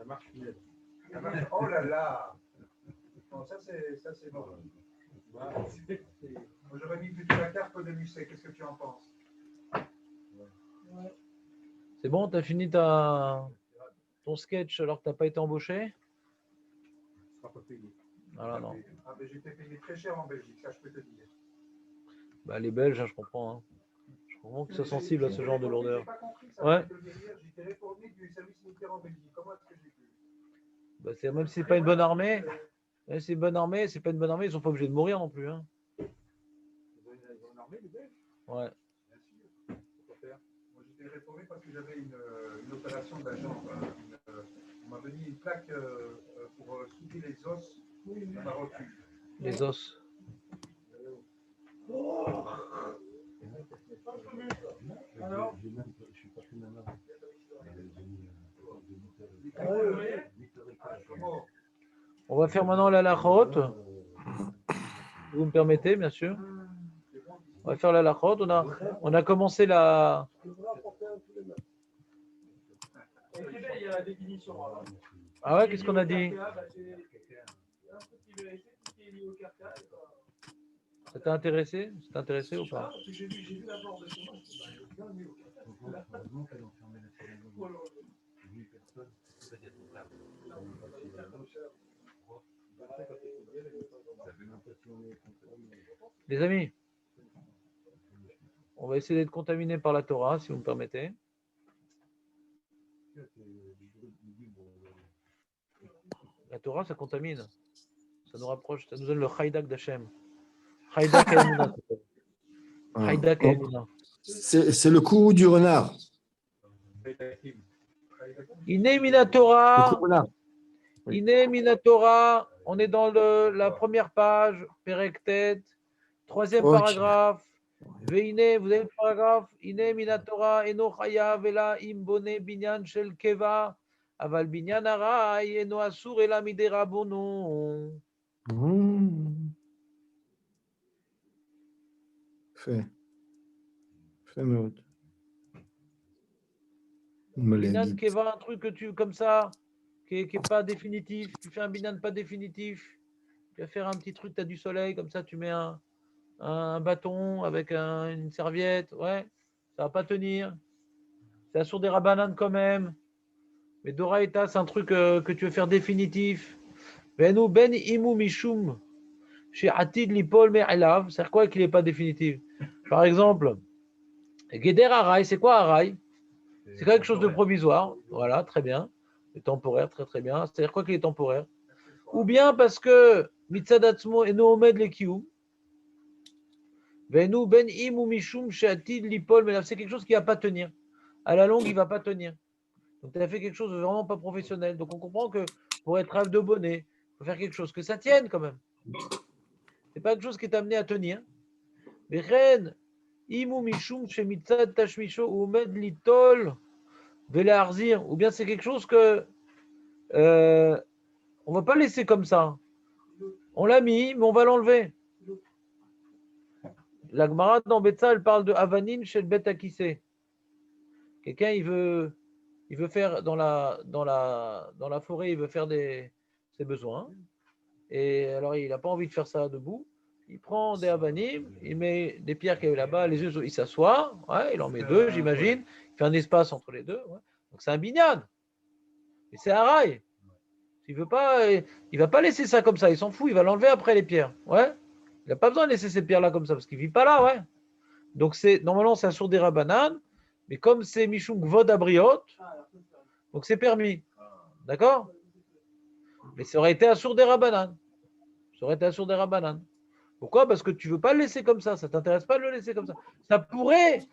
Ça marche mieux. Oh là là. Non, ça c'est bon. Moi, j'aurais mis plutôt la carte de Musset. Qu'est-ce que tu en penses? C'est bon, tu as fini ton sketch alors que tu n'as pas été embauché? Ce sera pas payé. Voilà, non. Ah, ben, j'étais payé très cher en Belgique, ça je peux te dire. Bah, les Belges, hein, je comprends. Hein. Je comprends qu'ils soient sensibles à ce genre de lourdeur. J'ai pas compris ça. Ouais. J'étais réformé du service militaire en Belgique. Comment est-ce que j'ai pu? Bah, même si c'est pas une bonne armée, même si c'est une bonne armée, c'est pas une bonne armée, ils sont pas obligés de mourir non plus. Hein. Ils ont une armée, les Belges? Ouais. Bien sûr. Pourquoi faire? Moi j'étais réformé parce que j'avais une opération d'agent. On m'avait mis une plaque pour souder les os de ma rotule. Les os. Alors, je suis passé maintenant. On va faire maintenant la lachot. Vous me permettez, bien sûr. On va faire la lachot. On a commencé la. Ah ouais, qu'est-ce qu'on a dit? Ça t'a intéressé? Ça t'a intéressé ou pas? Les amis, on va essayer d'être contaminés par la Torah, si vous me permettez. La Torah, ça contamine. Ça nous rapproche, ça nous donne le Haïdak d'Hachem. Haïdak Haïmouna. Haïdak Haïmouna. C'est le coup du renard. Iné Minatora. Iné Minatora. On est dans la première page, Perektet, troisième paragraphe. Veine, vous avez le paragraphe. Iné Minatora, Eno Chaya, Vela, Imbone, Binyan, Shel Keva, Aval Binyan Arai, Eno Asur, Ela Midera Bono. Fait. Fait, Binyan Keva, un truc que tu, comme ça, qui est pas définitif. Tu fais un binyan pas définitif. Tu vas faire un petit truc, tu as du soleil, comme ça, tu mets un bâton avec une serviette. Ouais, ça va pas tenir. C'est sur des rabananes quand même. Mais Doraïta, c'est un truc que tu veux faire définitif. Benou ben imou mishum chez Atid Lipol Me'elav. C'est quoi qu'il n'est pas définitif? Par exemple, Geder Arai, c'est quoi Arai? C'est quelque chose de provisoire. Voilà, très bien. Et temporaire, très très bien. C'est-à-dire quoi qu'il est temporaire? Ou bien parce que Mitzadatzmo et Noomed Lekiyum. Benou ben imou mishum chez Atid Lipol Me'elav. C'est quelque chose qui ne va pas tenir. À la longue, il ne va pas tenir. Donc, tu as fait quelque chose de vraiment pas professionnel. Donc, on comprend que pour être rêve de bonnet, il faut faire quelque chose que ça tienne quand même. C'est pas quelque chose qui est amené à tenir. Mais reine, imou mishum chez mitzad tashmisho ou med litol velarzir. Ou bien c'est quelque chose que on va pas laisser comme ça. On l'a mis, mais on va l'enlever. La Gemara dans Betsa, elle parle de avanin chez le bet akissé. Quelqu'un, il veut faire dans la forêt, il veut faire ses besoins. Et alors, il n'a pas envie de faire ça debout. Il prend des avanim, il met des pierres qu'il y a là-bas, les yeux, il s'assoit, ouais, il en met deux, j'imagine. Il fait un espace entre les deux. Ouais. Donc, c'est un binyan. Et c'est un rail. Il ne va pas laisser ça comme ça. Il s'en fout, il va l'enlever après les pierres. Ouais. Il n'a pas besoin de laisser ces pierres-là comme ça parce qu'il ne vit pas là. Ouais. Donc, normalement, c'est un sourd des rabananes. Mais comme c'est Mishum Gvod Abriot, donc c'est permis. D'accord? Mais ça aurait été un sourd des rabananes. Ça aurait été un sourd des rabananes. Pourquoi? Parce que tu ne veux pas le laisser comme ça. Ça ne t'intéresse pas de le laisser comme ça. Ça pourrait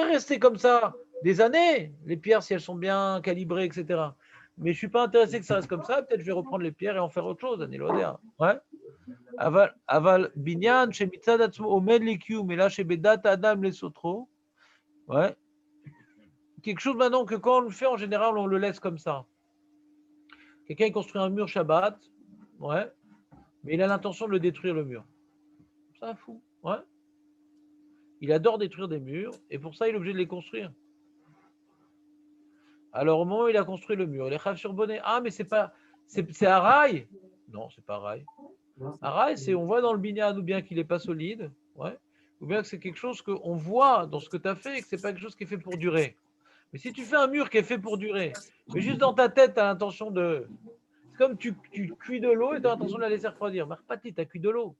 rester comme ça des années, les pierres, si elles sont bien calibrées, etc. Mais je ne suis pas intéressé que ça reste comme ça. Peut-être je vais reprendre les pierres et en faire autre chose, Anilodea. Ouais. Aval binyan chez mitzad atzmo omed likium et là chez bedat adam les sotro. Ouais. Quelque chose maintenant que quand on le fait en général, on le laisse comme ça. Quelqu'un construit un mur Shabbat, ouais, mais il a l'intention de le détruire le mur. C'est un fou, ouais. Il adore détruire des murs et pour ça il est obligé de les construire. Alors, au moment où il a construit le mur, il est chayav sur bonnet. Ah, mais c'est pas, c'est Araï. Non, c'est pas Araï. Araï, c'est on voit dans le binyan ou bien qu'il n'est pas solide, ouais, ou bien que c'est quelque chose qu'on voit dans ce que tu as fait et que c'est pas quelque chose qui est fait pour durer. Mais si tu fais un mur qui est fait pour durer, mais juste dans ta tête, tu as l'intention de. C'est comme tu cuis de l'eau et tu as l'intention de la laisser refroidir. Marpati, tu as cuit de l'eau.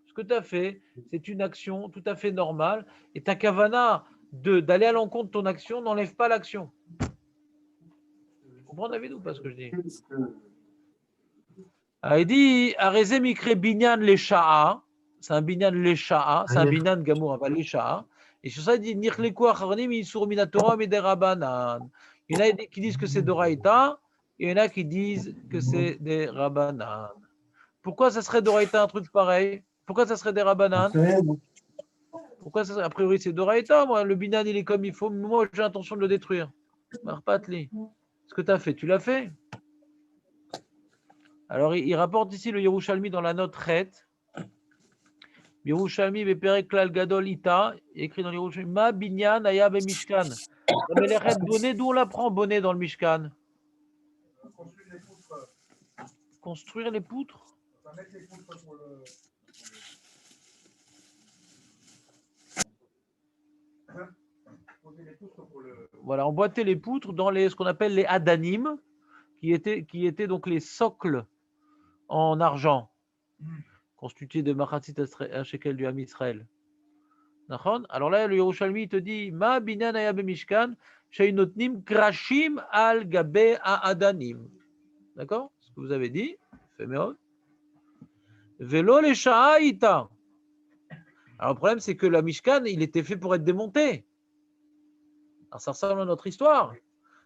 Ce que tu as fait, c'est une action tout à fait normale et ta kavana d'aller à l'encontre de ton action n'enlève pas l'action. Vous comprenez, David, ou pas ce que je dis? Ah, il dit Arezé mikre binyan lesha'a. C'est un binyan lesha'a. C'est un binyan gamour, pas lesha'a. Et sur ça, il dit Nirleku acharnim isur minatora miderabanan. Il y en a qui disent que c'est d'Oraïta. Il y en a qui disent que c'est des Rabanan. Pourquoi ça serait d'Oraïta un truc pareil? Pourquoi ça serait des Rabanan? Pourquoi ça serait... A priori, c'est d'Oraïta. Moi, le binyan, il est comme il faut. Moi, j'ai l'intention de le détruire. Marpatli. Ce que tu as fait, tu l'as fait. Alors, il rapporte ici le Yerushalmi dans la note Chet. Yerushalmi beperek klal gadol ita, écrit dans le Yerushalmi, ma binyan aya be mishkan. La melechet bonnet, d'où on l'apprend bonnet dans le mishkan? Construire les poutres. Construire les poutres. On va mettre les poutres pour le. Poser les poutres pour le. Voilà, emboîter les poutres dans ce qu'on appelle les adanim, qui étaient donc les socles en argent, constitués de machatzit un shekel du Ham Israël. Alors là, le Yerushalmi te dit ma binyan aya be mishkan sheinotnim krashim al gabe adanim. D'accord? Ce que vous avez dit, fait meod. Velo le sha'aïta. Alors le problème, c'est que la Mishkan, il était fait pour être démonté. Alors ça ressemble à notre histoire.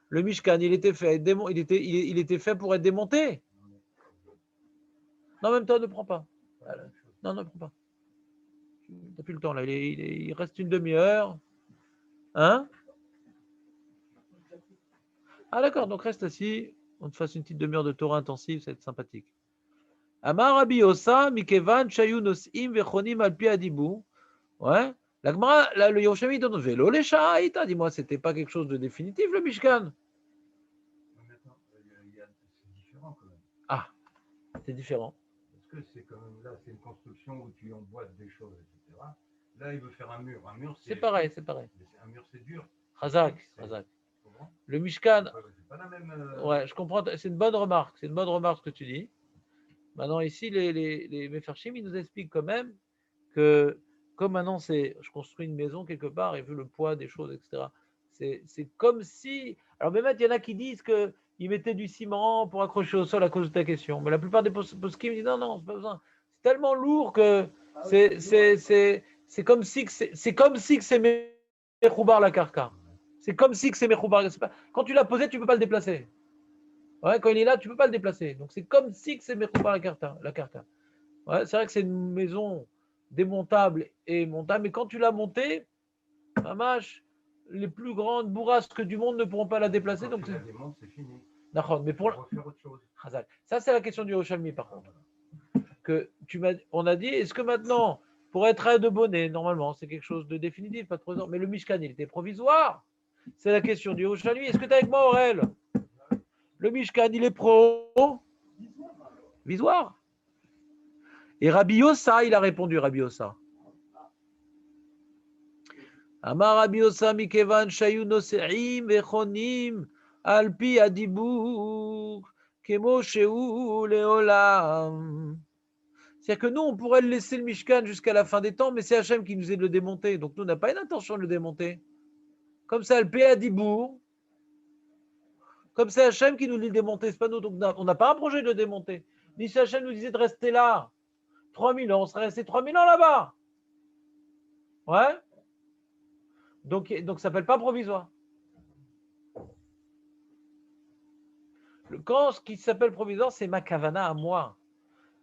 Le Mishkan, il était fait pour être démonté. Non, même toi, ne prends pas. Non, ne prends pas. Tu n'as plus le temps là. Il reste une demi-heure. Hein? Ah d'accord, donc reste assis. On te fasse une petite demi-heure de Torah intensive, ça va être sympathique. Amar Rabbi Osa, Mikevan, Shayu Nosim, Vechonim, Alpi Adibou. Ouais. La Gemara, là, le Yerushalmi donne vélo les Sha'aïta. Dis-moi, c'était pas quelque chose de définitif, le Mishkan? C'est différent quand même. Ah, c'est différent. Parce que c'est quand même là, c'est une construction où tu emboîtes des choses, etc. Là, il veut faire un mur. Un mur, c'est pareil, c'est pareil. Un mur, c'est dur. Hazak. Le Mishkan. C'est pas la même. Ouais, je comprends. C'est une bonne remarque. C'est une bonne remarque ce que tu dis. Maintenant, ici, les Mefarshim, ils nous expliquent quand même que, comme maintenant, je construis une maison quelque part et vu le poids des choses, etc., c'est comme si. Alors, même il y en a qui disent qu'ils mettaient du ciment pour accrocher au sol à cause de ta question. Mais la plupart des poskim disent non, c'est pas besoin. C'est tellement lourd que c'est comme si que c'est Mechoubar la karka. C'est comme si que c'est Mechoubar. Quand tu l'as posé, tu ne peux pas le déplacer. Ouais, quand il est là, tu ne peux pas le déplacer. Donc, c'est comme si que c'est Mechoubar la karka. Ouais, c'est vrai que c'est une maison démontable et montable, mais quand tu l'as montée, Mamash, les plus grandes bourrasques du monde ne pourront pas la déplacer. Quand donc tu la démontes, c'est fini. D'accord, mais pour refaire autre chose. Ça, c'est la question du Yerushalmi, par contre. On a dit, est-ce que maintenant, pour être à de bonnet, normalement, c'est quelque chose de définitif, pas trop. Mais le Mishkan, il était provisoire. C'est la question du Yerushalmi. Est-ce que tu es avec moi, Aurel? Le Mishkan, il est provisoire. Et Rabbi Yossa, il a répondu, Rabbi Yossa. Amar Rabbi Yossa mikevan shayu nose'im vechonim alpi adibuk kemo sheu leolam. C'est-à-dire que nous, on pourrait le laisser le Mishkan jusqu'à la fin des temps, mais c'est Hachem qui nous aide de le démonter. Donc nous, on n'a pas une intention de le démonter. Comme c'est alpi adibouk, comme c'est Hachem qui nous dit de le démonter, c'est pas nous. Donc on n'a pas un projet de le démonter. Ni si Hachem nous disait de rester là 3000 ans, on serait resté 3000 ans là-bas. Ouais. Donc ça ne s'appelle pas provisoire. Quand ce qui s'appelle provisoire, c'est ma kavana à moi.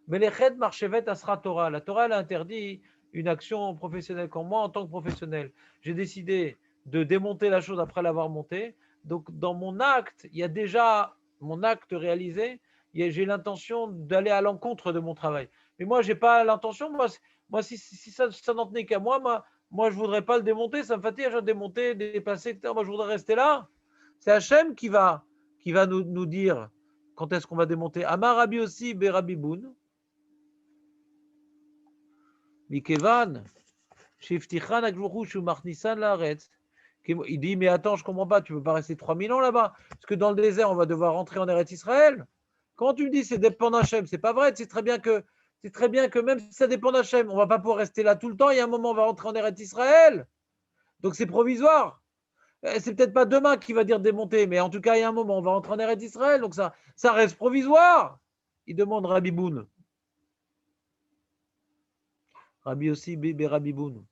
Mais les ched marchevet asra Torah. La Torah, elle a interdit une action professionnelle. Quand moi, en tant que professionnel, j'ai décidé de démonter la chose après l'avoir montée. Donc, dans mon acte, il y a déjà mon acte réalisé. J'ai l'intention d'aller à l'encontre de mon travail. Mais moi, je n'ai pas l'intention. Moi si ça n'en tenait qu'à moi, je ne voudrais pas le démonter. Ça me fatigue, je vais démonter, déplacer, etc. Moi, je voudrais rester là. C'est Hachem qui va nous dire quand est-ce qu'on va démonter. Amar Rabbi aussi, Berabi Boun. Mikevan, Shiftichan Akvuru Shumarnisan Laaretz. Il dit, mais attends, je ne comprends pas, tu ne peux pas rester 3000 ans là-bas. Parce que dans le désert, on va devoir rentrer en Eretz Israël. Comment tu me dis c'est dépend d'Hachem? C'est pas vrai, c'est très bien que même si ça dépend d'Hachem, on ne va pas pouvoir rester là tout le temps. Il y a un moment, on va rentrer en Eretz Israël. Donc c'est provisoire. C'est peut-être pas demain qui va dire démonter, mais en tout cas, il y a un moment, on va rentrer en Eretz Israël. Donc ça reste provisoire. Il demande Rabbi Boun. Rabbi aussi, bébé Rabbi Boun.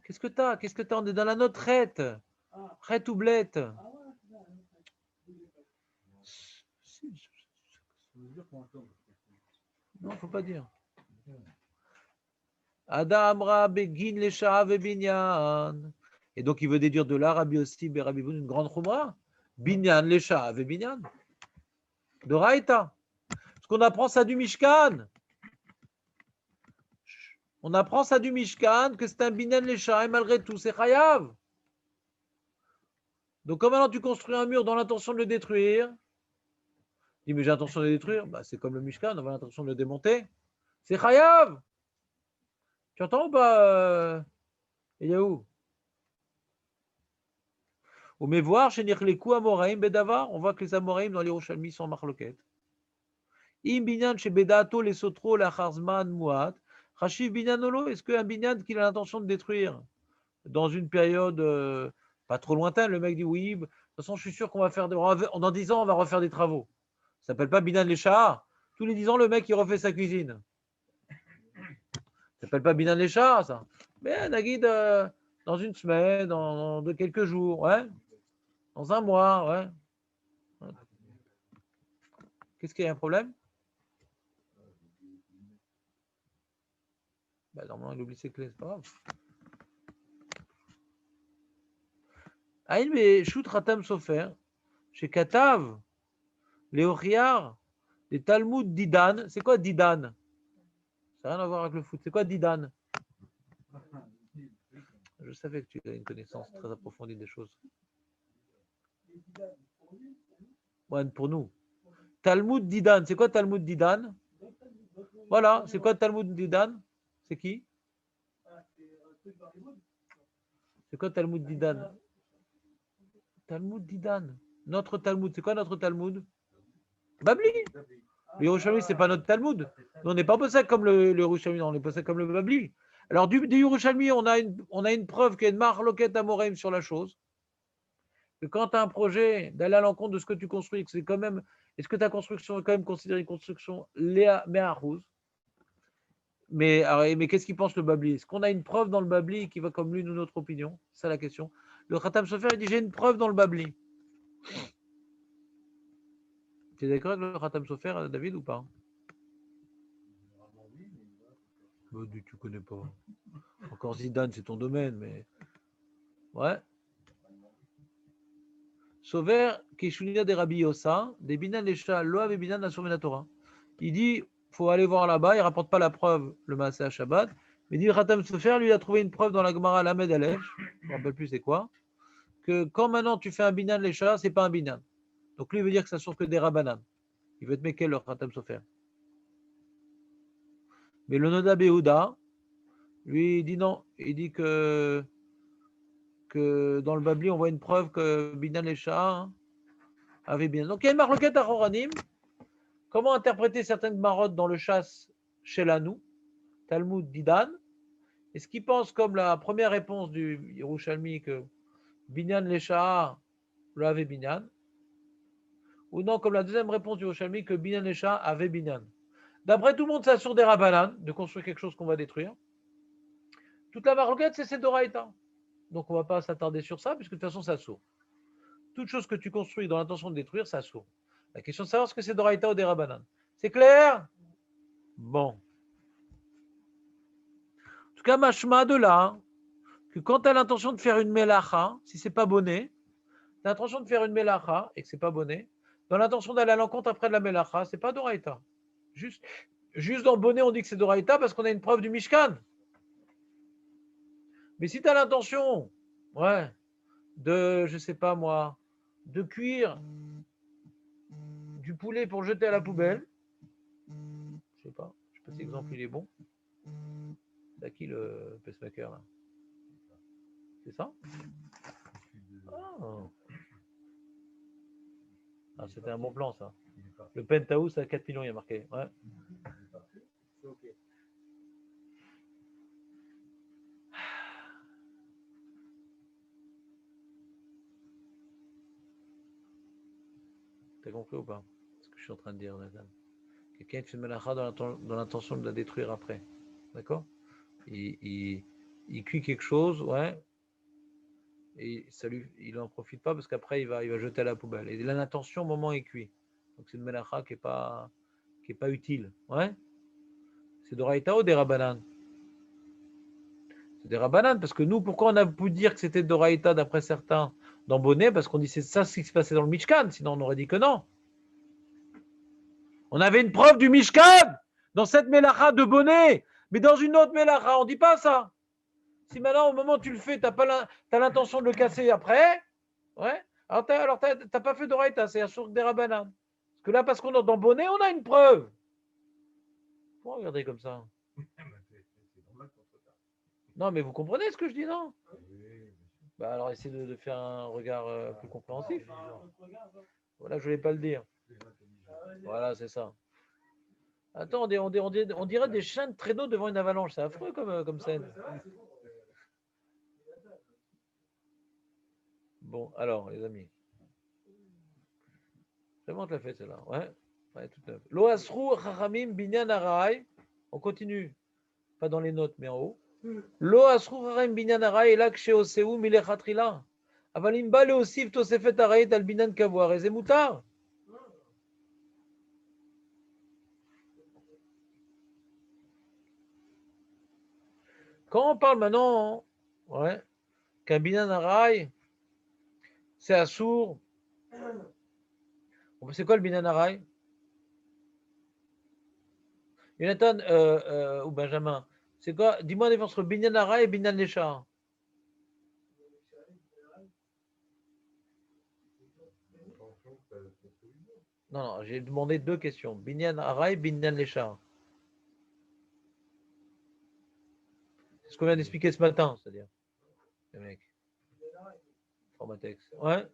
Qu'est-ce que t'as? On est dans la note rette. Rette ou blette. Non, il ne faut pas dire. Adamra begin lesha binyan. Et donc il veut déduire de là, Rabbi aussi, Rabbi Boun, une grande chumra. Binyan lesha binyan. De Raïta. Parce qu'on apprend ça du Mishkan. On apprend ça du Mishkan, que c'est un binyan lesha et malgré tout, c'est chayav. Donc, comme maintenant tu construis un mur dans l'intention de le détruire, tu dis, mais j'ai l'intention de le détruire, bah, c'est comme le Mishkan, on a l'intention de le démonter. C'est chayav. Tu entends ou pas, Eliaou? Au Mévoir, chez Nirlekou, Amoraïm, Bedavar, on voit que les Amoraïm dans les Yerushalmi sont en marloquette. Im binyan chez Bedato, les Sotro, la Charzman, Mouat. Rachiv binyanolo, est-ce qu'un binyan qu'il a l'intention de détruire dans une période pas trop lointaine, le mec dit oui, de toute façon, je suis sûr qu'on va faire, dans 10 ans, on va refaire des travaux. Ça s'appelle pas binyan les Shahar. Tous les 10 ans, le mec, il refait sa cuisine. Ça s'appelle pas binyan les Shahar, ça. Mais Nagid, dans une semaine, dans quelques jours, ouais. Dans un mois, ouais. Qu'est-ce qu'il y a un problème? Bah, normalement, il oublie ses clés, c'est pas grave. Aïn mais Shout Ratam Sofer, chez Katav, les Oriar, les Talmud Didan. C'est quoi Didan? Ça n'a rien à voir avec le foot. C'est quoi Didan? Je savais que tu avais une connaissance très approfondie des choses. Ouais, pour nous. Talmud Didan. C'est quoi Talmud Didan? Voilà. C'est quoi Talmud Didan? C'est qui? C'est quoi Talmud Didan? Talmud Didan. Notre Talmud. C'est quoi notre Talmud? Babli. Le Yerushalmi, ce n'est pas notre Talmud. Nous, on n'est pas possède comme le Yerushalmi, on est possède comme le Babli. Alors, du Yerushalmi, on a une preuve qu'il y a une marloquette amoreim sur la chose. Que quand tu as un projet d'aller à l'encontre de ce que tu construis, que c'est quand même, est-ce que ta construction est quand même considérée une construction Léa Meharouz? Mais qu'est-ce qu'il pense le Babli? Est-ce qu'on a une preuve dans le Babli qui va comme l'une ou notre opinion? C'est ça la question. Le Khatam Sofer, il dit j'ai une preuve dans le Babli. Tu es d'accord avec le Khatam Sofer, David, ou pas? Tu connais pas. Encore Zidane, c'est ton domaine, mais. Ouais. Sofer, Keshunia de Rabbi Yossa, des Binan Lesha, Loav et Binan Asur Torah. Il dit faut aller voir là-bas, il ne rapporte pas la preuve, le Maaseh Shabbat, mais il dit Khatam Sofer, lui, il a trouvé une preuve dans la Gemara Lamed Aleph, je ne me rappelle plus c'est quoi, que quand maintenant tu fais un Binan Lesha, ce n'est pas un Binan. Donc lui, il veut dire que ça sort que des Rabanan. Il veut te mettre quel le Khatam Sofer. Mais le Noda Beouda, lui, il dit non. Il dit que dans le Babli, on voit une preuve que Binan Lesha avait bien. Donc il y a une marloquette à Horanim. Comment interpréter certaines marottes dans le chasse chez Lanou, Talmud Didan? Est-ce qu'il pense comme la première réponse du Yerushalmi que Binyan Lesha avait Binyan? Ou non, comme la deuxième réponse du Yerushalmi que Binyan Lesha avait Binyan? D'après tout le monde, ça sur des Rabbanan de construire quelque chose qu'on va détruire. Toute la marloquette, c'est Doraïta. Donc on ne va pas s'attarder sur ça, puisque de toute façon, ça sourd. Toute chose que tu construis dans l'intention de détruire, ça sourd. La question de savoir ce que c'est Doraïta ou des Rabbanan. C'est clair? Bon. En tout cas, machma de là, que quand tu as l'intention de faire une melacha, si ce n'est pas bonnet, tu as l'intention de faire une melacha et que ce n'est pas bonnet, dans l'intention d'aller à l'encontre après de la melacha, ce n'est pas Doraïta. Juste dans bonnet, on dit que c'est Doraïta parce qu'on a une preuve du Mishkan. Mais si tu as l'intention Ouais. De, je sais pas moi, de cuire du poulet pour le jeter à la poubelle. Je sais pas si l'exemple il est bon. C'est à qui le pacemaker là? C'est ça? Ah, ah, c'était un bon plan ça. Le penthouse à 4 millions, il y a marqué. Ouais. C'est OK. T'as compris ou pas? Ce que je suis en train de dire, Nathan. Quelqu'un fait melacha dans l'intention de la détruire après. D'accord? Il cuit quelque chose, ouais, et ça lui, il n'en profite pas parce qu'après il va jeter à la poubelle. Et il a l'intention au moment où il cuit. Donc c'est une melacha qui est pas utile. Ouais? C'est d'Oraïta ou des Rabbanan? C'est des Rabbanan parce que nous, pourquoi on a pu dire que c'était d'Oraïta d'après certains dans Bonnet? Parce qu'on dit c'est ça ce qui se passait dans le Mishkan, sinon on aurait dit que non. On avait une preuve du Mishkan dans cette melacha de Bonnet, mais dans une autre melacha, on ne dit pas ça. Si maintenant, au moment où tu le fais, tu as l'intention de le casser après, ouais, alors tu n'as pas fait d'oreille, c'est un sourd des Rabbanan. Parce que là, parce qu'on est dans Bonnet, on a une preuve. Pourquoi regarder comme ça? Non, mais vous comprenez ce que je dis, non? Bah, alors essayez de faire un regard plus compréhensif. Voilà, je ne voulais pas le dire. Voilà, c'est ça. Attends, on dirait des chiens de traîneau devant une avalanche. C'est affreux comme scène. Bon, alors, les amis. Vraiment, tu l'as fait, celle-là. Ouais, tout à fait. Lo asru chachamim binyan harai. On continue. Pas dans les notes, mais en haut. Lo asru chachamim binyan harai, elak sheoseu milechatrila. אבל אם בא להוסיף תוספת ארעית על בניין קבוע, הרי זה מותר. Quand on parle maintenant, ouais, qu'un binyan harai, c'est assour. C'est quoi le binyan harai? Jonathan ou Benjamin, c'est quoi? Dis-moi la différence entre binyan harai et binyan lesha. Non, j'ai demandé deux questions. Binyan harai, binyan lesha. C'est ce qu'on vient d'expliquer ce matin, c'est-à-dire. Le mec. Formatex. Ouais.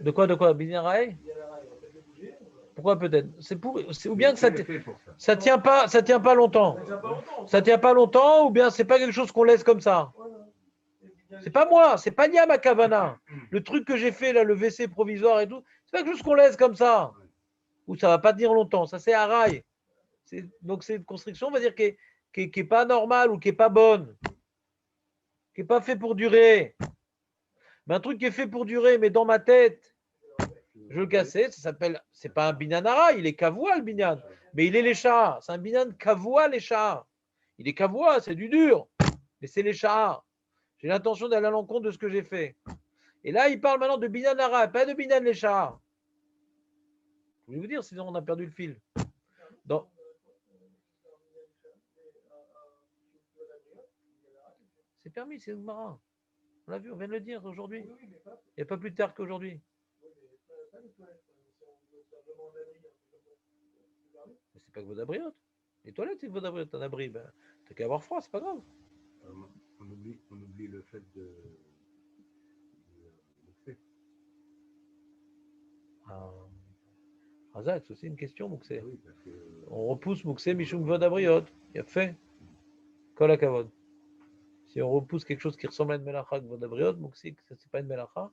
De quoi? Binyan harai? Pourquoi peut-être? Ou bien que ça tient pas longtemps. Ça tient pas longtemps, ou bien c'est pas quelque chose qu'on laisse comme ça. C'est pas moi, c'est pas Niam Kavana. Le truc que j'ai fait là, le WC provisoire et tout, c'est pas quelque chose qu'on laisse comme ça. Ou ça va pas tenir longtemps. Ça c'est haraï. Donc c'est une construction, on va dire, qui est pas normale ou qui est pas bonne, qui est pas fait pour durer. Mais un truc qui est fait pour durer, mais dans ma tête, je le cassais, ça s'appelle, c'est pas un binyan hara, il est kavoua le binyan, mais il est les chats. C'est un binyan kavoua les chats. Il est kavoua, c'est du dur, mais c'est les chats. J'ai l'intention d'aller à l'encontre de ce que j'ai fait. Et là, il parle maintenant de binyan hara, pas de binyan les chats. Je voulais vous dire, sinon on a perdu le fil. Donc, c'est permis, c'est Oumara. On l'a vu, on vient de le dire aujourd'hui. Il n'y a pas plus tard qu'aujourd'hui. Mais c'est pas que vos abriotes. Les toilettes, c'est vos abriotes. Un abri, ben, t'as qu'à avoir froid, c'est pas grave. On oublie le fait de mixer. Razak, c'est aussi une question, Mouxé. Oui, parce que On repousse Mouxé, Michoum Vod Abriot. Il a fait. Kol Akavod. Si on repousse quelque chose qui ressemble à une melacha Vod Abriot, Mouxé, que c'est pas une melacha,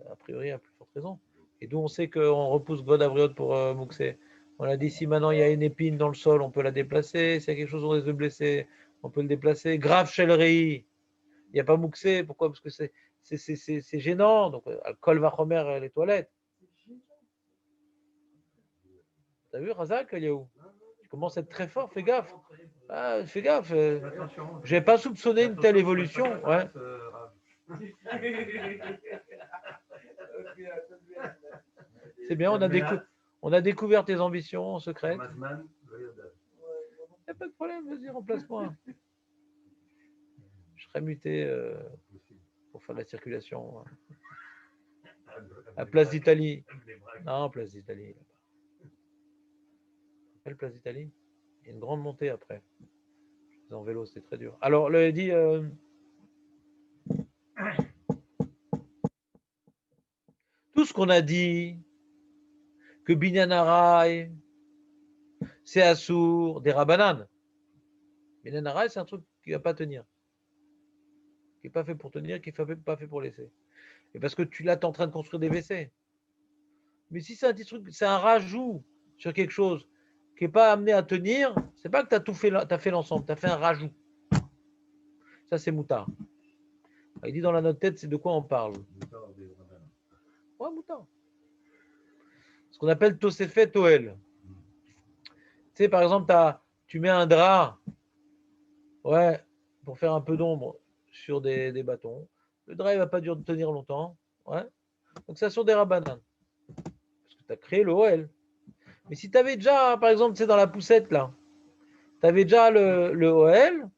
a priori, à plus forte raison. Et d'où on sait qu'on repousse Vod Abriot pour Mouxé. On a dit si maintenant il y a une épine dans le sol, on peut la déplacer. S'il y a quelque chose où on risque de blesser, on peut le déplacer. Grave chellerie. Il n'y a pas Mouxé. Pourquoi? Parce que c'est gênant. Donc, Kol Vachomer, les toilettes. T'as vu, Razak, Eliaou? Tu commences à être très fort, fais gaffe. Ah, fais gaffe. Je n'ai pas soupçonné une telle évolution. Ouais. C'est bien, on a découvert tes ambitions secrètes. Il n'y a pas de problème, vas-y, remplace-moi. serais muté Possible. pour faire de la circulation. À Avec Place des d'Italie. braques, des braques. Non, Place d'Italie. Quelle Place d'Italie? Il y a une grande montée après. Je faisais en vélo, c'était très dur. Alors, le dit. Tout ce qu'on a dit, que Binyan Harai, c'est Assour, des Rabbanan. Binyan Harai, c'est un truc qui ne va pas tenir. Qui n'est pas fait pour tenir, qui n'est pas fait pour laisser. Et parce que tu l'as, es en train de construire des WC. Mais si c'est un petit truc, c'est un rajout sur quelque chose qui n'est pas amené à tenir, c'est pas que tu as tout fait, t'as fait l'ensemble, tu as fait un rajout. Ça, c'est moutard. Il dit dans la note tête, c'est de quoi on parle. Moutard des Rabbanan. Ouais, moutard. Ce qu'on appelle Tosefet Oel. Tu sais, par exemple, tu mets un drap, ouais, pour faire un peu d'ombre sur des bâtons. Le drap, il ne va pas tenir longtemps. Ouais. Donc, ça sont des rabananes. Parce que tu as créé le OL. Mais si tu avais déjà, par exemple, c'est dans la poussette, là, tu avais déjà le OL,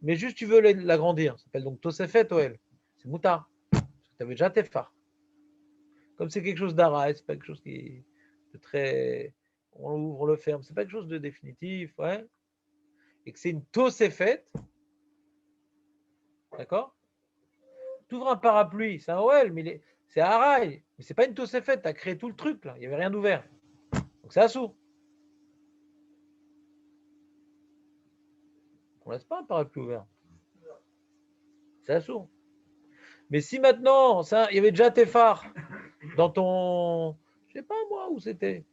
mais juste tu veux l'agrandir. Ça s'appelle donc Tosefet OL. C'est moutard. Parce que tu avais déjà tes phares. Comme c'est quelque chose d'araï, c'est pas quelque chose qui est de très. On l'ouvre, on le ferme. C'est pas quelque chose de définitif, ouais. Et que c'est une Tosefet. D'accord? Tu ouvres un parapluie, c'est un OL, mais c'est araï. Mais c'est pas une Tosefet. Tu as créé tout le truc, là. Il n'y avait rien d'ouvert. Donc c'est assourd. On laisse pas un parapluie ouvert. C'est assourd. Mais si maintenant, il y avait déjà tes phares dans ton. Je sais pas moi où c'était.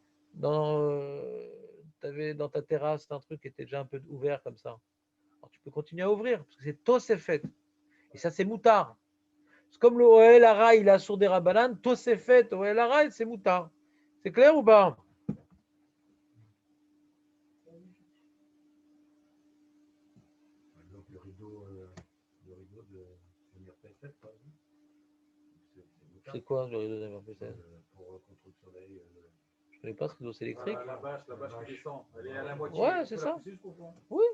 T'avais dans ta terrasse un truc qui était déjà un peu ouvert comme ça. Alors tu peux continuer à ouvrir parce que c'est Tosefet. Et ça, c'est moutard. C'est comme le Oel Araï, il a sur des rabanan, Tosefet, Oel Araï, c'est moutard. C'est clair ou pas? Par exemple, le rideau de Samir Pesset, par exemple. C'est moutard. C'est quoi le rideau d'MRPC? Pour contre le soleil. Je connais pas ce rideau, c'est électrique. La bâche qui descend. Elle est à la moitié. Ouais, c'est ça. Oui,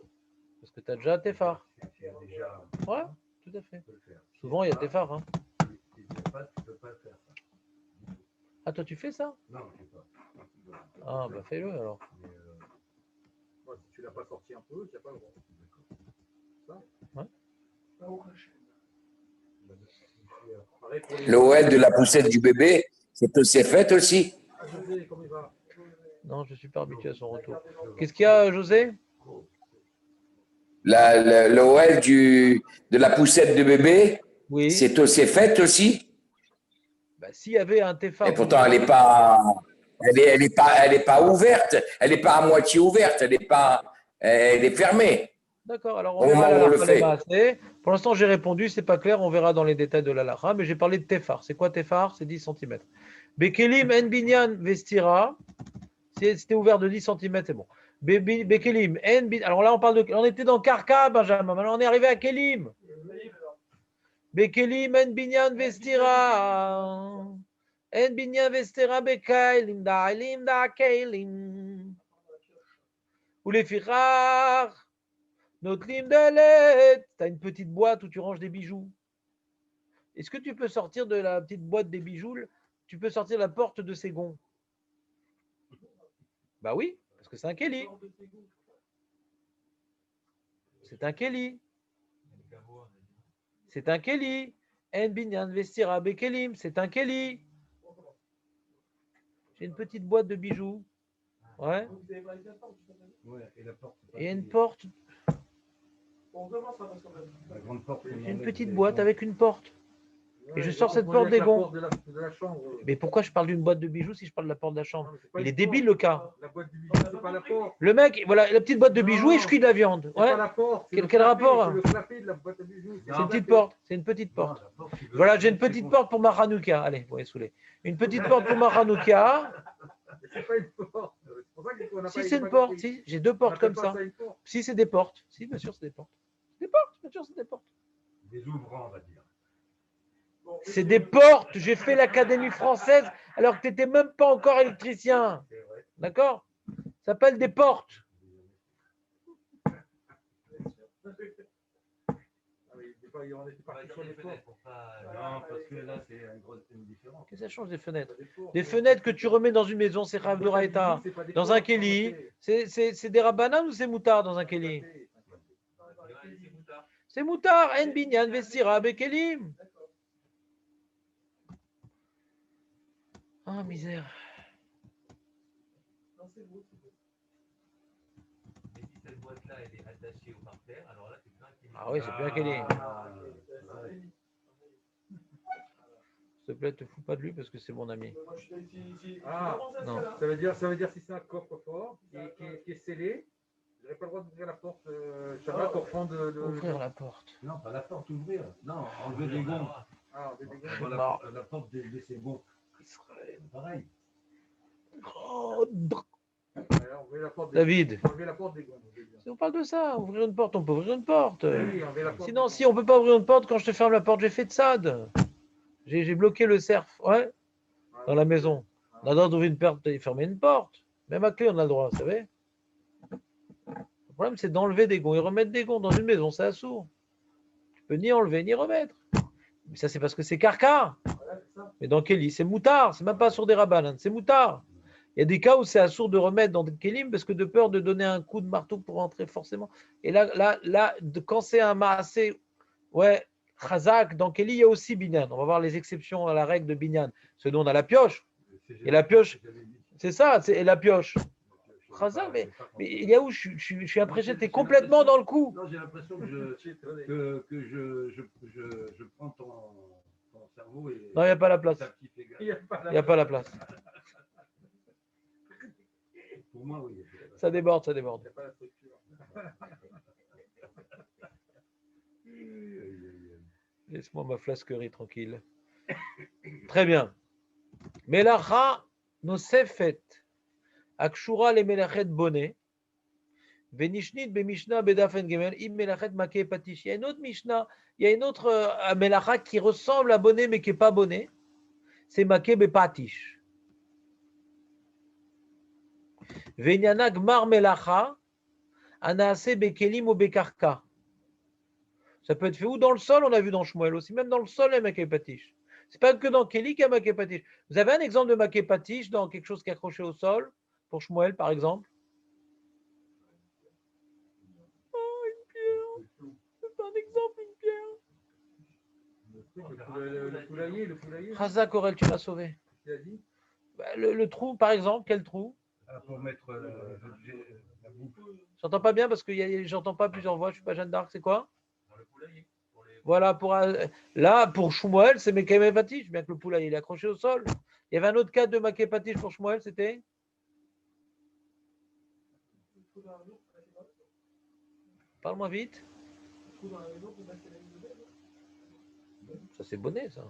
parce que tu as déjà tes phares. S'il y a déjà. Ouais, tout à fait. Tu peux le faire. Souvent, il y a tes phares. Hein. Si tu n'as pas, tu ne peux pas le faire. Ça. Ah, toi, tu fais ça? Non, je ne sais pas. Ah, bah fais-le alors. Mais, Si tu l'as pas sorti un peu, tu n'as pas le droit. L'OL de la poussette du bébé, c'est fait aussi. Non, je ne suis pas habitué à son retour. Qu'est-ce qu'il y a, José? L'OL de la poussette de bébé, Oui. c'est fait aussi. Bah, s'il y avait un Tefar. Et pourtant, elle est pas ouverte. Elle n'est pas à moitié ouverte. Elle est fermée. D'accord, alors Au moment où on le fait. Pour l'instant, j'ai répondu, c'est pas clair, on verra dans les détails de l'alacha, mais j'ai parlé de Tefar. C'est quoi Tefar? C'est 10 cm. Bekelim en binyan vestira, c'était ouvert de 10 cm, c'est bon. Bekelim en binyan, alors là, on était dans Karka, Benjamin, maintenant on est arrivé à Kelim. Bekelim en binyan vestira, en binyan vestira bekailim da keilim. Ou les fichar. Notre lim d'alet, tu as une petite boîte où tu ranges des bijoux. Est-ce que tu peux sortir de la petite boîte des bijoux, tu peux sortir la porte de ces gonds? Bah oui, parce que c'est un Kéli. C'est un Kéli. C'est un Kéli. En binyan vestira bekelim, c'est un Kéli. J'ai une petite boîte de bijoux. Ouais. et la porte. Et il y a une porte. La grande porte. J'ai une petite boîte avec une porte. Et je sors cette porte des gonds. Mais pourquoi je parle d'une boîte de bijoux si je parle de la porte de la chambre? Il est débile le cas. La boîte de bijoux, c'est pas la porte. Le mec, voilà, la petite boîte de bijoux et je cuis de la viande. C'est Ouais. pas la porte. Quel rapport? C'est le clapet de la boîte de bijoux. C'est une petite porte. C'est une petite porte. Voilà, j'ai une petite porte pour ma Hanouka. Allez, vous voyez saoulé. Une petite porte pour ma Hanouka. C'est pas une porte. Si c'est une porte, si, j'ai deux portes comme ça. Si c'est des portes. Si, bien sûr, c'est des portes. Des portes, bien sûr, c'est des portes. Des ouvrants, on va dire. C'est des portes. J'ai fait l'Académie française alors que tu n'étais même pas encore électricien. D'accord? Ça s'appelle des portes. on était On va parti dire sur des les fenêtres portes. pour pas. Non, parce que là, c'est une différence. Qu'est-ce que ça change des fenêtres? Des portes, Des fenêtres que tu remets dans une maison, c'est Chav Moi, d'Oraïta. c'est pas des Dans un portes, Kéli, c'est- c'est des Rabbanan ou c'est moutard dans un Kéli? Ouais, c'est moutard. C'est moutard. En binyan vestira bekelim. Ah, misère. Mais si cette boîte-là, elle est attachée au parterre, alors là, c'est bien qu'il Ah oui, c'est plus un Kéli. ouais. S'il te plaît, te fous pas de lui parce que c'est mon ami. Ah, Non. ça veut dire si c'est un coffre-fort qui est scellé, je n'aurais pas le droit d'ouvrir la porte Shabbat pour prendre Ouvrir la porte. Non, pas la porte, ouvrir. Non, enlever des gonds. Ah, des dégâts. Voilà, la porte de ses gonds. Pareil. Enlever la porte des David, enlever la porte des gonds. si on parle de ça, ouvrir une porte, on peut ouvrir une porte. Oui, enlever la porte Sinon, des si on peut pas ouvrir une porte, quand je te ferme la porte, j'ai fait de SAD. J'ai bloqué le cerf, ouais, gonds. dans la maison. On a le droit d'ouvrir une porte et fermer une porte. Même à clé, on a le droit, vous savez. Le problème, c'est d'enlever des gonds et remettre des gonds dans une maison, c'est assourd. Tu peux ni enlever ni remettre. Mais ça, c'est parce que c'est carcar. Mais dans Kéli, c'est moutard. C'est même pas sur des rabanes, c'est moutard. Il y a des cas où c'est assourd de remettre dans des Kélim parce que de peur de donner un coup de marteau pour rentrer forcément. Et là, quand c'est un maasé, ouais, Chazak, dans Kéli, il y a aussi Binyan. On va voir les exceptions à la règle de Binyan. Ce dont on a la pioche. Et la pioche, c'est ça, et la pioche. Chazak, mais il y a où je suis impressionné, tu es complètement dans le coup. Non, j'ai l'impression que je prends ton cerveau et. Non, il n'y a pas la place. ta petite égale. Il n'y a pas Il n'y a pas la place. Pour moi, oui. Ça déborde, ça déborde. pas la structure. Laisse-moi ma flasquerie tranquille. Très bien. Melacha nosefet akshura le melachet bonnet. Venishnit bemishna bedafen gemel im melachet make patish. Il y a une autre Mishnah, il y a une autre melacha qui ressemble à bonnet mais qui n'est pas bonnet. C'est make bepatish. Venyana gmar melacha anaase bekelim ou bekarka. Ça peut être fait où dans le sol, on a vu dans Shmuel aussi, même dans le sol, il y a maké patish. C'est pas que dans Kéli qu'il y a maké patish. Vous avez un exemple de maké patish dans quelque chose qui est accroché au sol, pour Shmuel par exemple? Oh, une pierre. C'est pas un exemple, une pierre. Le poulailler. Razak Aurel, tu m'as sauvé. Tu as dit Bah, le trou, par exemple, quel trou? Pour mettre la bouffe J'entends pas bien parce que j'entends pas plusieurs voix, je suis pas Jeanne d'Arc, c'est quoi? dans le poulailler. Voilà, là, pour Shmuel, c'est Maké patish, bien que le poulailler il est accroché au sol. Il y avait un autre cas de maké patish pour Shmuel, c'était? Parle-moi vite. Ça, c'est bonnet, ça.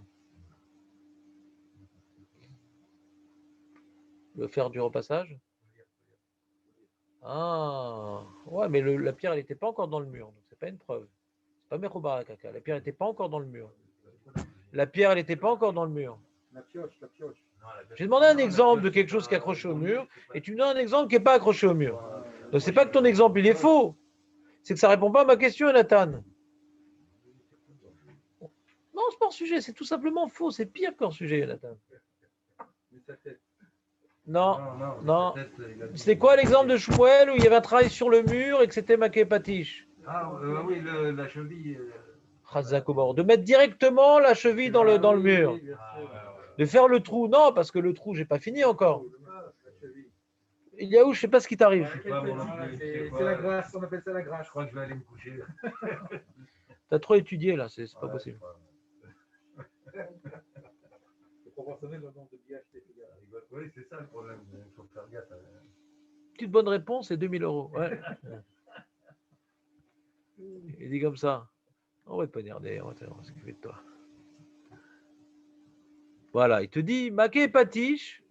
Le fer du repassage. Ah, ouais, mais la pierre, elle n'était pas encore dans le mur, donc c'est pas une preuve. C'est pas Meroubar la caca. La pierre n'était pas encore dans le mur. La pierre, elle n'était pas encore dans le mur. la pioche. J'ai demandé un exemple de quelque chose qui est accroché au mur, et tu me donnes un exemple qui n'est pas accroché au mur. Donc c'est pas que ton exemple il est faux, c'est que ça répond pas à ma question, Nathan. Non, c'est pas un sujet, c'est tout simplement faux, c'est pire qu'un sujet, Nathan. Non, non. C'était quoi l'exemple de Shmuel où il y avait un travail sur le mur et que c'était maké patish? Ah oui, la cheville. Chazakobor. De mettre directement la cheville dans le mur. De faire le trou, non, parce que le trou, j'ai pas fini encore. Il y a où, je sais pas ce qui t'arrive. C'est la grâce, on appelle ça la grâce. Je crois que je vais aller me coucher. T'as trop étudié là, c'est pas possible. C'est proportionnel au nombre de billets achetés. Oui, c'est ça le problème. Il faut faire gaffe. Petite bonne réponse, c'est 2000 €. Ouais. Il dit comme ça. On va te poignarder, on va s'occuper de toi. Voilà, il te dit, maké patish,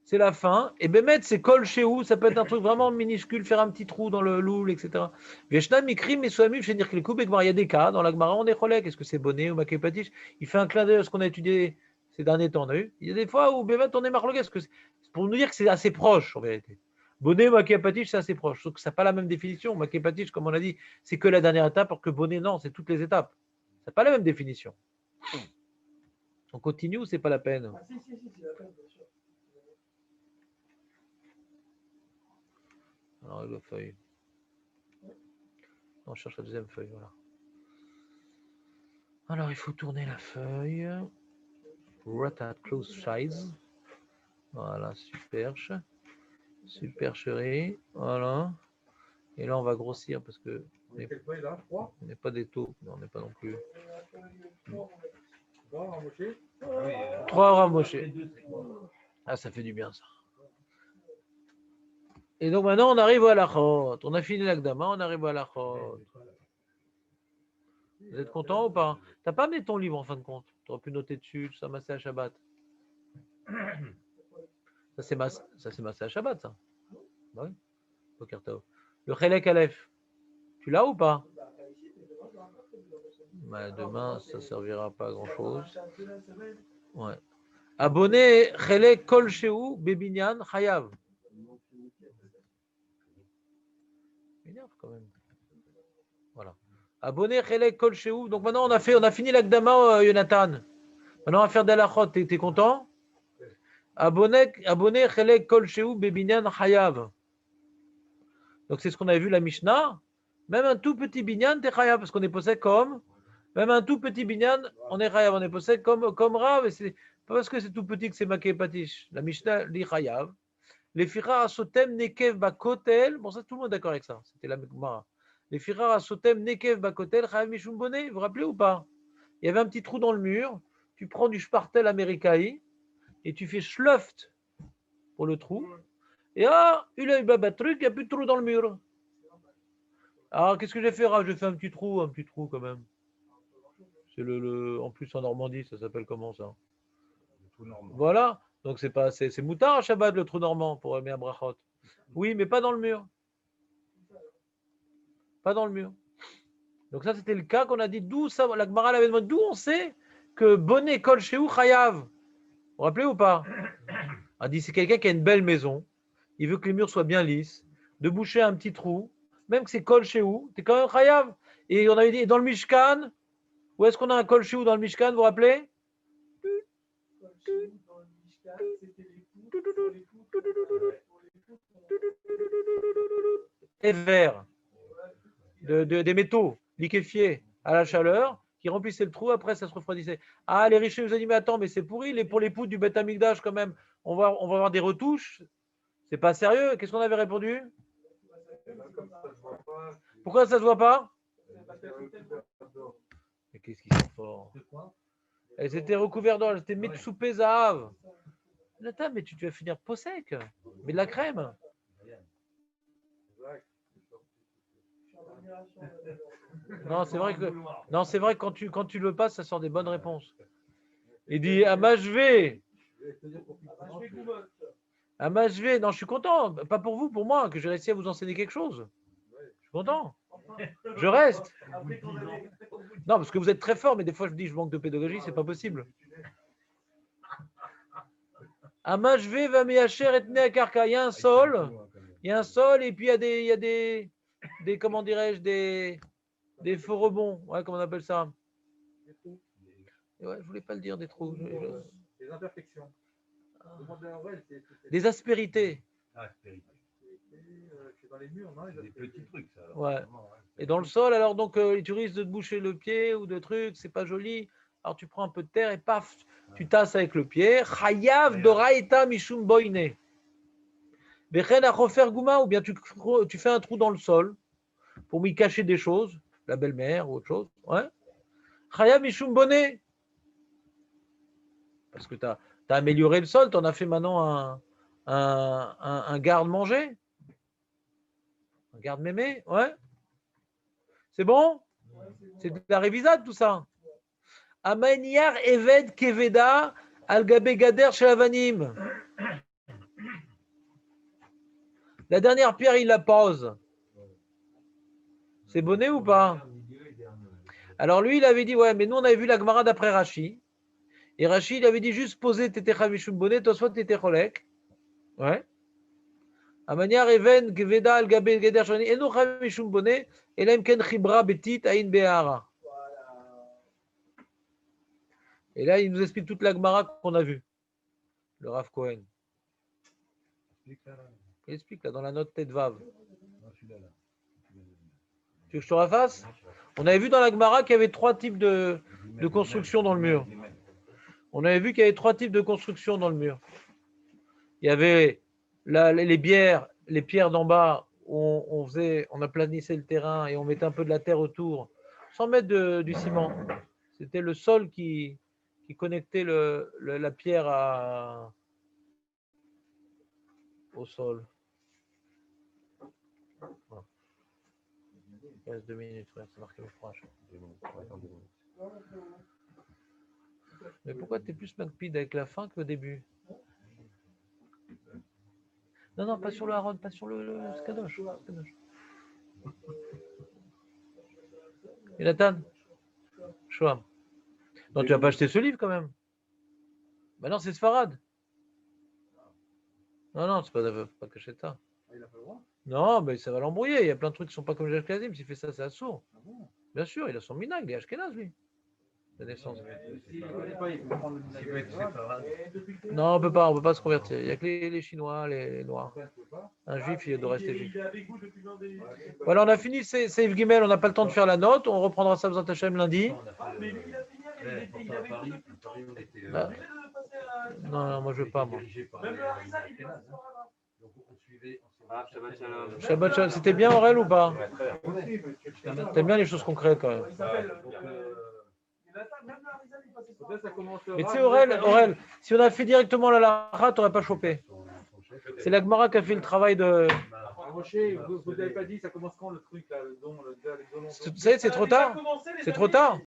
c'est la fin. Et Bémet, c'est kol chez où? Ça peut être un truc vraiment minuscule, faire un petit trou dans le loul, etc. Vietnam, Mikrim et Soamim, je vais dire que les coups, il y a des cas. Dans la Gemara, on est cholek. Est-ce que c'est bonnet ou maké patish? Il fait un clin d'œil à ce qu'on a étudié ces derniers temps. On a vu? Il y a des fois où Bémet, on est marloqué. Est-ce que c'est pour nous dire que c'est assez proche, en vérité? Bonnet ou maké patish, c'est assez proche. Sauf que ça n'a pas la même définition. Maké patish, comme on a dit, c'est que la dernière étape, alors que bonnet, non, c'est toutes les étapes. C'est pas la même définition. On continue ou c'est pas la peine? Ah, si, c'est la peine, bien sûr. Alors, la feuille. On cherche la deuxième feuille, voilà. Alors, il faut tourner la feuille. Write at close size. Voilà, super. Super chérie. Voilà. Et là, on va grossir parce que on n'est Quelle feuille là? 3? pas des taux. Non, on n'est pas non plus. 3 en moché? Oui, 3 ramochés. les deux, c'est quoi? Ah, ça fait du bien, ça. Et donc, maintenant, on arrive à la chot. On a fini l'agdama, on arrive à la chot. Vous êtes content ou pas? T'as pas mis ton livre en fin de compte. Tu aurais pu noter dessus, tout ça, Massé à Shabbat. Ça, c'est Massé à Shabbat, ça. Bah oui. Poker Tov. Le Chelek Aleph, tu l'as ou pas? Bah, demain, ça servira pas à grand chose. Ouais. Abonné Chelek Kol Shehu Bebinyan Chayav. M'énerve quand même. Voilà. Abonné Chelek Kol Shehu. Donc maintenant, on a fini l'Agdama, Jonathan. Maintenant, on va faire de la chot. T'es content? Abonné Chelek Kol Shehu Bebinyan Chayav. Donc c'est ce qu'on avait vu la Mishnah. Même un tout petit binyan, t'es chayav, parce qu'on est possède comme. Même un tout petit binyan, on est chayav, on est possède comme Rav. Et c'est pas parce que c'est tout petit que c'est maké patish. La Mishnah dit chayav. Les firar asotem nekev bakotel. Bon, ça tout le monde est d'accord avec ça. C'était la Gemara. Les firar asotem nekev bakotel chayav mishum bonnet. Vous vous rappelez ou pas? Il y avait un petit trou dans le mur. Tu prends du spartel américaï et tu fais schluft pour le trou. Et il a eu un truc, il n'y a plus de trou dans le mur. Alors, qu'est-ce que j'ai fait? J'ai fait un petit trou quand même. C'est en plus en Normandie, ça s'appelle comment ça? Le trou normand. Voilà. Donc c'est moutard à Shabbat, le trou normand, pour aimer un brachot. Oui, mais pas dans le mur. Pas dans le mur. Donc ça, c'était le cas qu'on a dit, d'où ça, la Gemara l'avait demandé, d'où on sait que bonnet kol shehu chayav. Vous vous rappelez ou pas? On a dit, c'est quelqu'un qui a une belle maison. Il veut que les murs soient bien lisses, de boucher un petit trou, même que c'est kol shehu, t'es quand même chayav. Et on avait dit, dans le Mishkan, où est-ce qu'on a un kol shehu dans le Mishkan, vous vous rappelez? Et verre, des métaux liquéfiés à la chaleur, qui remplissaient le trou, après ça se refroidissait. Ah, les riches vous ont dit, mais attends, mais c'est pourri, pour les poutres du Beth Amikdash quand même, on va avoir des retouches. C'est pas sérieux. Qu'est-ce qu'on avait répondu? Pourquoi ça se voit pas? Mais qu'est-ce qu'ils sont forts? Elles étaient recouvertes d'or, elles étaient Metsoupé Zahav. Nathan, mais tu vas finir peau sec. Mais de la crème. Non, c'est vrai que quand tu le passes, ça sort des bonnes réponses. Il dit Amashvé. Amashvé. Non, je suis content. Pas pour vous, pour moi, que j'ai réussi à vous enseigner quelque chose. Je suis content. Je reste. Non, parce que vous êtes très fort, mais des fois je me dis je manque de pédagogie, c'est pas possible. Amashvé va miacher et à karka. Il y a un sol. Il y a un sol et puis il y a des comment dirais-je, des faux rebonds. Ouais, comment on appelle ça? Ouais, je voulais pas le dire, des trous. Des imperfections. Des aspérités. C'est dans les murs, non? Des petits trucs, ça. Alors, Ouais. vraiment, ouais. Et dans le sol, alors donc tu risques de te boucher le pied ou de trucs, c'est pas joli. Alors tu prends un peu de terre et paf, tu tasses avec le pied. Chayav doraita mishum boine. Bechen achofer gouma, ou bien tu fais un trou dans le sol pour y cacher des choses, la belle-mère ou autre chose. Ouais. Chayav mishum bonne. Parce que tu as amélioré le sol, tu en as fait maintenant un garde-manger. Un garde-mémé, ouais. C'est bon? C'est de la révisade tout ça. Amaniar Eved Keveda Al-Gabe Gader Shalavanim. La dernière pierre, il la pose. C'est bonnet ou pas? Alors lui, il avait dit, ouais, mais nous, on avait vu la Gemara d'après Rashi. Et Rashi, il avait dit juste poser Tete Chavishum bonnet, toi soit Tete Cholek. Ouais. Amaniar Even Keveda Al-Gabe Gader Shalavanim. Et nous, Chavishum bonnet, et là, Mken Chibra Betit Aïn Behara. Et là, il nous explique toute la Gemara qu'on a vue, le Rav Cohen. Il explique là dans la note Tetvav. Tu veux que je te refasse? On avait vu dans la Gemara qu'il y avait 3 types de construction dans le mur. On avait vu qu'il y avait 3 types de construction dans le mur. Il y avait les pierres d'en bas où on aplanissait le terrain et on mettait un peu de la terre autour, sans mettre du ciment. C'était le sol qui connectait la pierre au sol. Voilà. Il reste 2 minutes, frère, c'est marqué au frage. Mais pourquoi tu es plus McPeed avec la fin qu'au début? Non, pas sur le Haron, pas sur le Skadosh. Et Nathan? Shoam. Non, tu vas pas acheter ce livre quand même. Ben non, c'est Sfarad. Non, c'est pas Cacheta. Il a pas le droit. Non, mais ça va l'embrouiller. Il y a plein de trucs qui sont pas comme les Ashkenazim. S'il fait ça, c'est assourd. Bien sûr, il a son minag, il est Ashkenaz, lui. La naissance. Non, on peut pas se convertir. Il n'y a que les Chinois, les Noirs. Un juif, il doit rester juif. Voilà, on a fini Seif Gimel. On n'a pas le temps de faire la note. On reprendra ça B'ezrat Hashem lundi. Non, moi je veux pas, moi. Shabbat Shalom. C'était bien, Aurel, ou pas? T'aimes bien les choses concrètes, quand même. Mais tu sais, Aurel, si on a fait directement la Lara, t'aurais pas chopé. C'est la Gemara qui a fait le travail de... Moshe, vous n'avez pas dit, ça commence quand le truc là, le don, Vous savez, c'est trop tard. C'est trop tard.